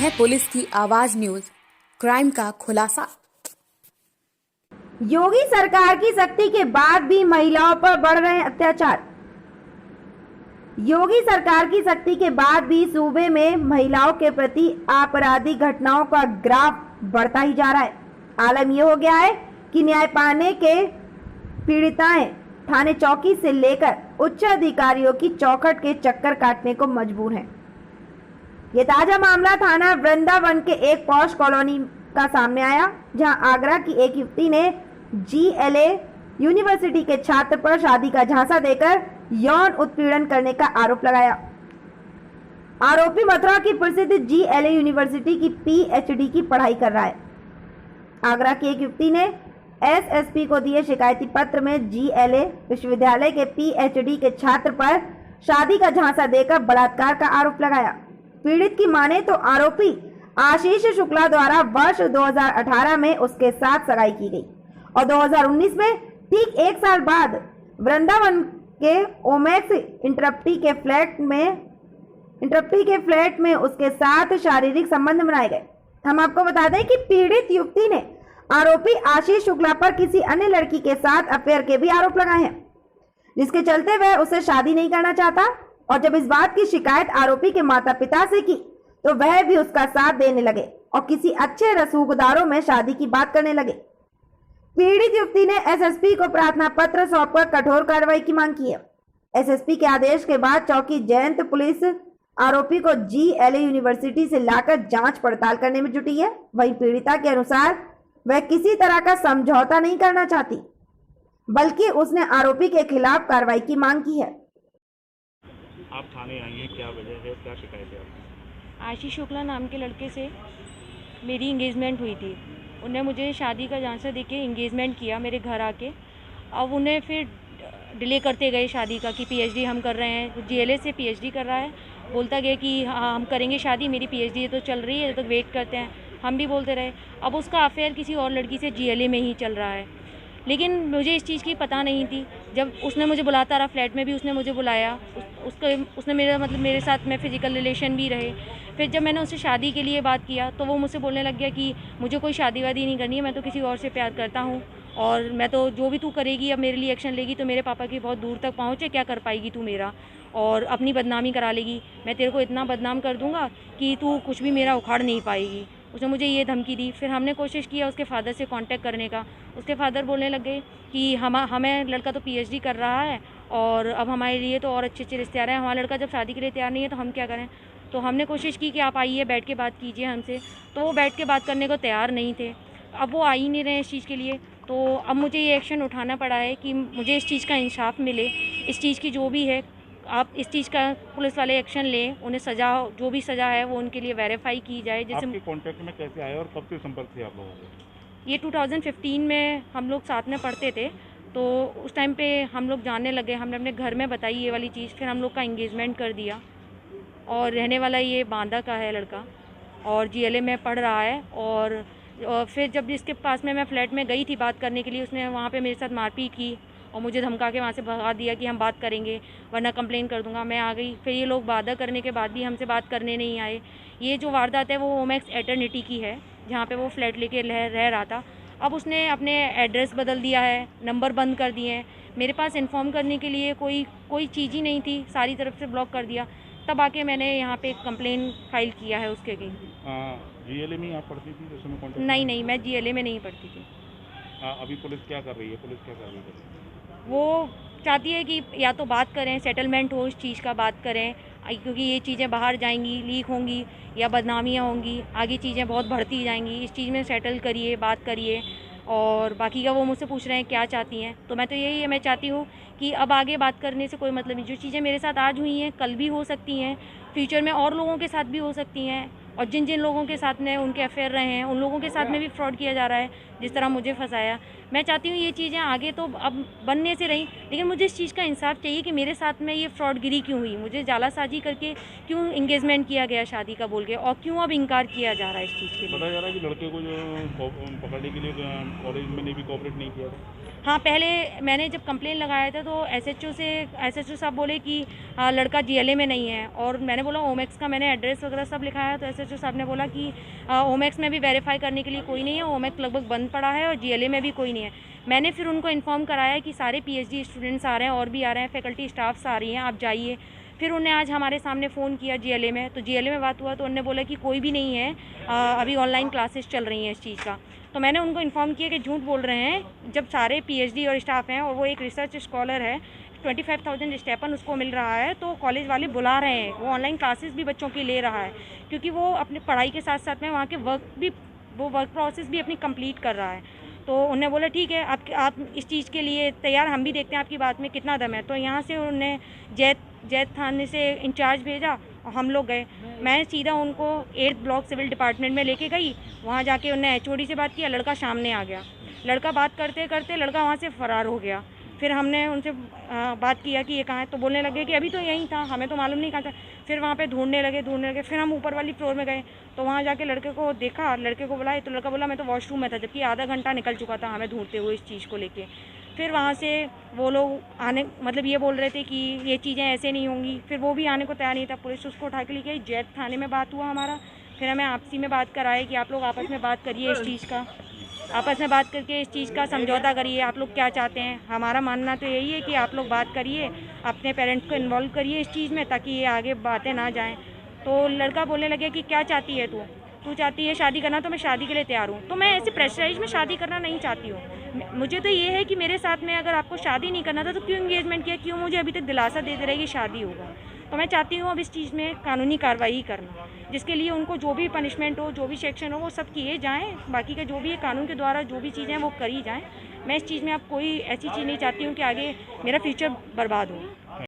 है पुलिस की आवाज न्यूज, क्राइम का खुलासा। योगी सरकार की सख्ती के बाद भी महिलाओं पर बढ़ रहे अत्याचार। योगी सरकार की सख्ती के बाद भी सूबे में महिलाओं के प्रति आपराधिक घटनाओं का ग्राफ बढ़ता ही जा रहा है। आलम यह हो गया है कि न्याय पाने के पीड़िताएं थाने चौकी से लेकर उच्च अधिकारियों की चौखट के चक्कर काटने को मजबूर हैं। ये ताजा मामला थाना वृंदावन के एक पॉश कॉलोनी का सामने आया, जहां आगरा की एक युवती ने GLA यूनिवर्सिटी के छात्र पर शादी का झांसा देकर यौन उत्पीड़न करने का आरोप लगाया। आरोपी मथुरा की प्रसिद्ध GLA यूनिवर्सिटी की PhD की पढ़ाई कर रहा है। आगरा की एक युवती ने SSP को दिए शिकायती पत्र में GLA विश्वविद्यालय के PhD के छात्र पर शादी का झांसा देकर बलात्कार का आरोप लगाया। पीड़ित की माने तो आरोपी आशीष शुक्ला द्वारा वर्ष 2018 में उसके साथ सगाई की गई और 2019 में ठीक एक साल बाद वृंदावन के ओमेक्स इंटरप्टी के फ्लैट में उसके साथ शारीरिक संबंध बनाए गए। हम आपको बता दें कि पीड़ित युवती ने आरोपी आशीष शुक्ला पर किसी अन्य लड़की के साथ अफेयर के भी आरोप लगाए हैं, जिसके चलते वह उससे शादी नहीं करना चाहता। और जब इस बात की शिकायत आरोपी के माता पिता से की तो वह भी उसका साथ देने लगे और किसी अच्छे रसूखदारों में शादी की बात करने लगे। पीड़ित युवती ने SSP को प्रार्थना पत्र सौंपकर कठोर कार्रवाई की मांग की है। SSP के आदेश के बाद चौकी जयंत पुलिस आरोपी को GLA यूनिवर्सिटी से लाकर जांच पड़ताल करने में जुटी है। वहीं पीड़िता के अनुसार वह किसी तरह का समझौता नहीं करना चाहती, बल्कि उसने आरोपी के खिलाफ कार्रवाई की मांग की है। आप थाने आई हैं, क्या वजह है, क्या शिकायत है आपकी? आशीष शुक्ला नाम के लड़के से मेरी इंगेजमेंट हुई थी। उन्हें मुझे शादी का झांसा देके इंगेजमेंट किया मेरे घर आके। अब उन्हें फिर डिले करते गए शादी का कि PhD हम कर रहे हैं। GLA से PhD कर रहा है, बोलता गया कि हाँ हम करेंगे शादी, मेरी PhD तो चल रही है, तो वेट करते हैं। हम भी बोलते रहे। अब उसका अफेयर किसी और लड़की से GLA में ही चल रहा है, लेकिन मुझे इस चीज़ की पता नहीं थी। जब उसने मुझे बुलाता रहा, फ्लैट में भी उसने मुझे बुलाया, उसने मेरे साथ में फ़िज़िकल रिलेशन भी रहे। फिर जब मैंने उससे शादी के लिए बात किया तो वो मुझसे बोलने लग गया कि मुझे कोई शादी वादी नहीं करनी है, मैं तो किसी और से प्यार करता हूँ और मैं तो जो भी तू करेगी, अब मेरे लिए एक्शन लेगी तो मेरे पापा की बहुत दूर तक पहुँच है, क्या कर पाएगी तू मेरा, और अपनी बदनामी करा लेगी। मैं तेरे को इतना बदनाम कर दूँगा कि तू कुछ भी मेरा उखाड़ नहीं पाएगी। उसने मुझे ये धमकी दी। फिर हमने कोशिश किया उसके फादर से कांटेक्ट करने का। उसके फादर बोलने लग गए कि हमें लड़का तो PhD कर रहा है और अब हमारे लिए तो और अच्छे रिश्ते आ रहे हैं, हमारा लड़का जब शादी के लिए तैयार नहीं है तो हम क्या करें। तो हमने कोशिश की कि आप आइए, बैठ के बात कीजिए हमसे, तो वो बैठ के बात करने को तैयार नहीं थे। अब वो आ ही नहीं रहे इस चीज़ के लिए, तो अब मुझे ये एक्शन उठाना पड़ा है कि मुझे इस चीज़ का इंसाफ मिले। इस चीज़ की जो भी है, आप इस चीज़ का पुलिस वाले एक्शन लें, उन्हें सज़ा, जो भी सज़ा है वो उनके लिए वेरीफाई की जाए। जैसे आपके कांटेक्ट में कैसे आए और कब से संपर्क थे आप लोगों को? ये 2015 में हम लोग साथ में पढ़ते थे, तो उस टाइम पे हम लोग जानने लगे। हमने अपने घर में बताई ये वाली चीज़, फिर हम लोग का इंगेजमेंट कर दिया। और रहने वाला ये बांदा का है लड़का और GLA में पढ़ रहा है। और फिर जब इसके पास में मैं फ़्लैट में गई थी बात करने के लिए, उसने वहाँ पे मेरे साथ मारपीट की और मुझे धमका के वहाँ से भगा दिया कि हम बात करेंगे वरना कंप्लेन कर दूंगा। मैं आ गई। फिर ये लोग वादा करने के बाद भी हमसे बात करने नहीं आए। ये जो वारदात है वो ओमेक्स एटर्निटी की है, जहाँ पे वो फ्लैट लेके रह रहा था। अब उसने अपने एड्रेस बदल दिया है, नंबर बंद कर दिए हैं। मेरे पास इन्फॉर्म करने के लिए कोई चीज़ ही नहीं थी, सारी तरफ से ब्लॉक कर दिया। तब आके मैंने यहाँ पे कंप्लेन फाइल किया है उसके अगेंस्ट। GLA में आप पढ़ती थी जिस समय कांटेक्ट? नहीं, मैं GLA में नहीं पढ़ती थी। अभी पुलिस क्या कर रही है? पुलिस क्या कर रही है? वो चाहती है कि या तो बात करें, सेटलमेंट हो इस चीज़ का, बात करें, क्योंकि ये चीज़ें बाहर जाएंगी, लीक होंगी या बदनामियाँ होंगी, आगे चीज़ें बहुत बढ़ती जाएंगी। इस चीज़ में सेटल करिए, बात करिए। और बाकी का वो मुझसे पूछ रहे हैं क्या चाहती हैं, तो मैं तो यही है, मैं चाहती हूँ कि अब आगे बात करने से कोई मतलब नहीं। जो चीज़ें मेरे साथ आज हुई हैं कल भी हो सकती हैं, फ्यूचर में और लोगों के साथ भी हो सकती हैं। और जिन जिन लोगों के साथ में उनके अफेयर रहे हैं, उन लोगों के साथ में भी फ्रॉड किया जा रहा है, जिस तरह मुझे फंसाया। मैं चाहती हूँ ये चीज़ें आगे तो अब बनने से रहीं, लेकिन मुझे इस चीज़ का इंसाफ चाहिए कि मेरे साथ में ये फ्रॉडगिरी क्यों हुई, मुझे जालासाजी करके क्यों इंगेजमेंट किया गया शादी का बोल के, और क्यों अब इनकार किया जा रहा है इस चीज़ के लिए। बताया जा रहा है कि लड़के को जो पकड़ने के लिए कॉलेज में ने भी कोऑपरेट नहीं किया था। हाँ, पहले मैंने जब कंप्लेन लगाया था तो SHO साहब बोले कि लड़का GLA में नहीं है, और मैंने बोला ओमेक्स का मैंने एड्रेस वगैरह सब लिखाया, तो सचिव साहब ने बोला कि ओमेक्स में भी वेरीफाई करने के लिए कोई नहीं है, ओमेक्स लगभग बंद पड़ा है और जीएलए में भी कोई नहीं है। मैंने फिर उनको इन्फॉर्म कराया कि सारे पीएचडी स्टूडेंट्स आ रहे हैं और भी आ रहे हैं, फैकल्टी स्टाफ्स आ रही हैं, आप जाइए। फिर उन्हें आज हमारे सामने फ़ोन किया जीएलए में, तो जीएलए में बात हुआ तो उन्होंने बोला कि कोई भी नहीं है, अभी ऑनलाइन क्लासेस चल रही हैं इस चीज़ का। तो मैंने उनको इन्फॉर्म किया कि झूठ बोल रहे हैं, जब सारे पीएचडी और स्टाफ हैं और वो एक रिसर्च स्कॉलर है, 25,000 स्टेपन उसको मिल रहा है, तो कॉलेज वाले बुला रहे हैं, वो ऑनलाइन क्लासेस भी बच्चों की ले रहा है, क्योंकि वो अपनी पढ़ाई के साथ साथ में वहाँ के वर्क प्रोसेस भी अपनी कंप्लीट कर रहा है। तो उन्होंने बोला ठीक है, आप इस चीज़ के लिए तैयार, हम भी देखते हैं आपकी बात में कितना दम है। तो यहाँ से उन्होंने जैत थाने से इंचार्ज भेजा और हम लोग गए। मैं सीधा उनको 8th ब्लॉक सिविल डिपार्टमेंट में लेके गई। वहाँ जाके उन्होंने एचओडी से बात किया, लड़का सामने आ गया। लड़का बात करते करते लड़का वहाँ से फ़रार हो गया। फिर हमने उनसे बात किया कि ये कहाँ है, तो बोलने लगे कि अभी तो यहीं था, हमें तो मालूम नहीं कहाँ था। फिर वहाँ पे ढूंढने लगे। फिर हम ऊपर वाली फ्लोर में गए, तो वहाँ जाके लड़के को देखा, लड़के को बुलाए, तो लड़का बोला मैं तो वॉशरूम में था, जबकि आधा घंटा निकल चुका था हमें ढूंढते हुए इस चीज़ को लेके। फिर वहाँ से वो लोग आने, मतलब ये बोल रहे थे कि ये चीज़ें ऐसे नहीं होंगी, फिर वो भी आने को तैयार नहीं था। पुलिस उसको उठा के लेके आई। जैत थाने में बात हुआ हमारा। फिर हमें आपसी में बात कराए कि आप लोग आपस में बात करिए, इस चीज़ का आपस में बात करके इस चीज़ का समझौता करिए, आप लोग क्या चाहते हैं। हमारा मानना तो यही है कि आप लोग बात करिए, अपने पेरेंट्स को इन्वॉल्व करिए इस चीज़ में, ताकि ये आगे बातें ना जाएं। तो लड़का बोलने लगे कि क्या चाहती है तू चाहती है शादी करना, तो मैं शादी के लिए तैयार हूँ। तो मैं ऐसे प्रेशराइज में शादी करना नहीं चाहती हूँ। मुझे तो ये है कि मेरे साथ में अगर आपको शादी नहीं करना था तो क्यों इंगेजमेंट किया, क्यों मुझे अभी तक दिलासा देते रहे कि शादी होगा। तो मैं चाहती हूँ अब इस चीज़ में कानूनी कार्रवाई करना, जिसके लिए उनको जो भी पनिशमेंट हो, जो भी सेक्शन हो, वो सब किए जाएँ। बाकी का जो भी है कानून के द्वारा जो भी चीज़ें हैं वो करी जाएँ। मैं इस चीज़ में अब कोई ऐसी चीज़ नहीं चाहती हूँ कि आगे मेरा फ्यूचर बर्बाद हो।